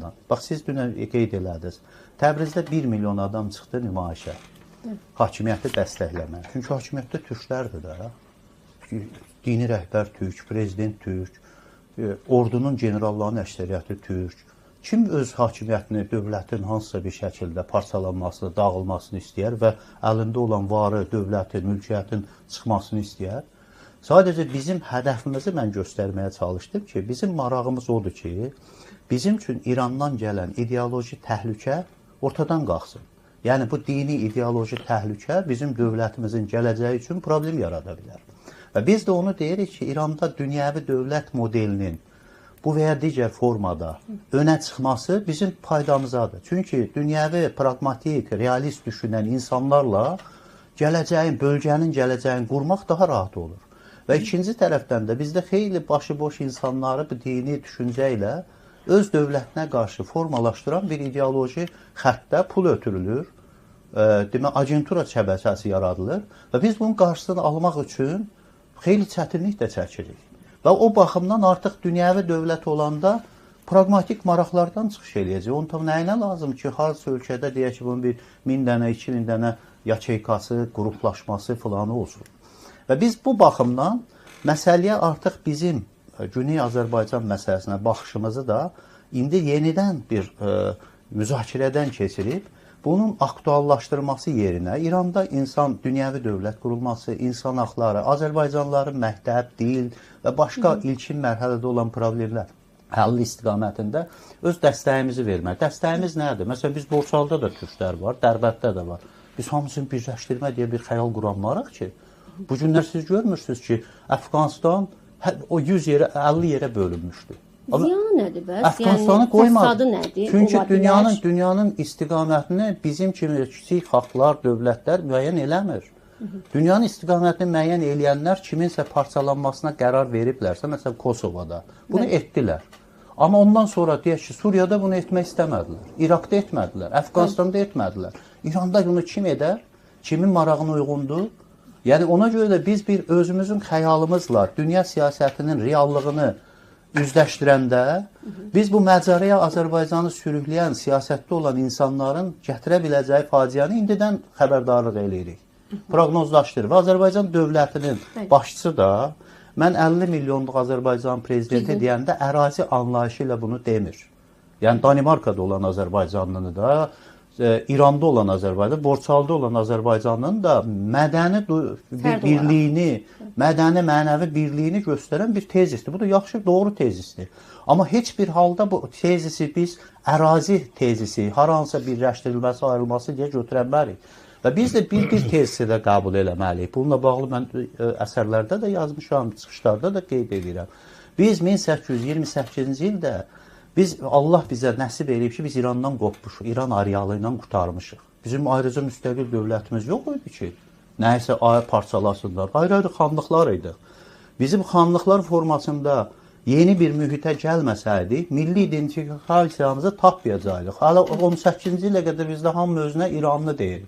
olmayan. Bax, siz dünən qeyd elədiniz. Təbrizdə 1 milyon adam çıxdı nümayişə. Hakimiyyəti dəstəkləmək. Çünki hakimiyyətdə türklərdir də. Dini rəhbər türk, prezident türk, ordunun generallarının əksəriyyəti türk. Kim öz hakimiyyətini, dövlətin hansısa bir şəkildə parçalanmasını, dağılmasını istəyər və əlində olan varı, dövlətin, mülkiyyətin çıxmasını istəyər? Sadəcə bizim hədəfimizi mən göstərməyə çalışdım ki, bizim marağımız odur ki, bizim üçün İrandan gələn ideoloji təhlükə ortadan qalxsın. Yəni, bu dini ideoloji təhlükə bizim dövlətimizin gələcəyi üçün problem yarada bilər. Və biz də onu deyirik ki, İranda dünyəvi dövlət modelinin bu və ya digər formada önə çıxması bizim faydamızadır. Çünki dünyəvi, pragmatik, realist düşünən insanlarla gələcəyin, bölgənin gələcəyini qurmaq daha rahat olur. Və ikinci tərəfdən də bizdə xeyli başıboş insanları bu dini düşüncə ilə öz dövlətinə qarşı formalaşdıran bir ideoloji xəttdə pul ötürülür, demək, agentura şəbəkəsi yaradılır və biz bunun qarşısını almaq üçün xeyli çətinlik də çəkirik. Və o baxımdan artıq dünyəvi dövlət olanda pragmatik maraqlardan çıxış eləyəcək. Onun tam nəyinə lazım ki, harca ölkədə deyək ki, bunun bir 1000 dənə, 2000 dənə yaçeykası, qruplaşması filanı olsun. Və biz bu baxımdan məsələyə artıq bizim Güney Azərbaycan məsələsinə baxışımızı da indi yenidən bir müzakirədən keçirib, bunun aktuallaşdırması yerinə İranda dünyəvi dövlət qurulması, insan haqları, Azərbaycanlıların məktəb, dil və başqa ilkin mərhələdə olan problemlər həlli istiqamətində öz dəstəyimizi vermək. Dəstəyimiz nədir? Məsələn, biz Borçalıda da türklər var, Dərbətdə də var. Biz hamısını birləşdirmə deyə bir xəyal quranmarıq ki, bu günlər siz görmürsünüz ki, Əfqanistan o 100 yerə, 50 yerə bölünmüşdü. Ziyanı nədir bəs? Əfqanistanı qoymadı. Nədir? Çünki dünyanın istiqamətini bizim kimi kiçik xalqlar, dövlətlər müəyyən eləmir. Dünyanın istiqamətini müəyyən eləyənlər kiminsə parçalanmasına qərar veriblərsə, məsələn Kosovada, bunu etdilər. Amma ondan sonra deyək ki, Suriyada bunu etmək istəmədilər, İraqda etmədilər, Əfqanistanda etmədilər. İranda bunu kim edər? Kimin marağına uyğundur? Yəni ona görə də biz bir özümüzün xəyalımızla dünya siyasətinin reallığını üzləşdirəndə biz bu məcarəyə Azərbaycanı sürükləyən, siyasətdə olan insanların gətirə biləcəyi faciəni indidən xəbərdarlıq eləyirik. Proqnozlaşdırır. Və Azərbaycan dövlətinin başçısı da mən 50 milyonluq Azərbaycan prezidenti deyəndə ərazi anlayışı ilə bunu demir. Yəni Danimarkada olan Azərbaycanlını da, İranda olan Azərbaycan, Borçalıda olan Azərbaycanın da mədəni birliyini, mədəni mənəvi birliyini göstərən bir tezisdir. Bu da yaxşı, doğru tezisdir. Amma heç bir halda bu tezisi biz ərazi tezisi, haransa birləşdirilməsi, ayrılması deyə götürənmərik. Və biz də bir tezisi də qəbul eləməliyik. Bununla bağlı mən əsərlərdə də yazmışam, çıxışlarda da qeyd edirəm. Biz 1828-ci ildə Allah bizə nəsib edib ki, biz İrandan qopmuşuq, İran arealı ilə qurtarmışıq. Bizim ayrıca müstəqil dövlətimiz yox idi ki, nəyəsə parçalasınlar. Ayrı-ayrı xanlıqlar idi. Bizim xanlıqlar formasında yeni bir mühitə gəlməsəydik, milli identifikasiyamızı tapmayacaqdıq. Hələ 18-ci ilə qədər bizdə hamı özünə İranlı deyil.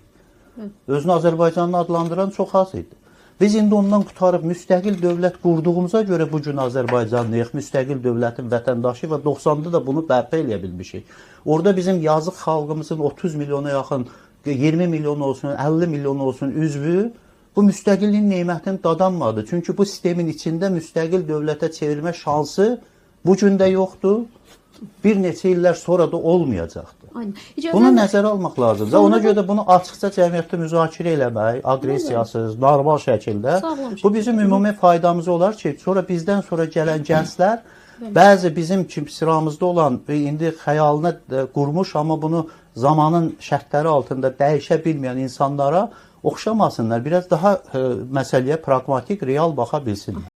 Özünü Azərbaycanlı adlandıran çox az idi. Biz indi ondan qutarıb müstəqil dövlət qurduğumuza görə bu gün Azərbaycanlıyıq, müstəqil dövlətin vətəndaşı və 90-da da bunu bərpa eləyə bilmişik. Orada bizim yazıq xalqımızın 30 milyona yaxın, 20 milyon olsun, 50 milyon olsun üzvü bu müstəqilliyin neymətini dadanmadı. Çünki bu sistemin içində müstəqil dövlətə çevirmə şansı bu gün də yoxdur, bir neçə illər sonra da olmayacaqdır. Bunu nəzərə almaq lazımdır. Ona görə də bunu açıqca cəmiyyətdə müzakirə eləmək, aqressiyasız, normal şəkildə bu bizim ümumi faydamız olar ki, sonra bizdən sonra gələn gənclər bəzi bizim sıramızda olan indi xəyalını qurmuş, amma bunu zamanın şərtləri altında dəyişə bilməyən insanlara oxşamasınlar. Biraz daha məsələyə pragmatik, real baxa bilsinlər.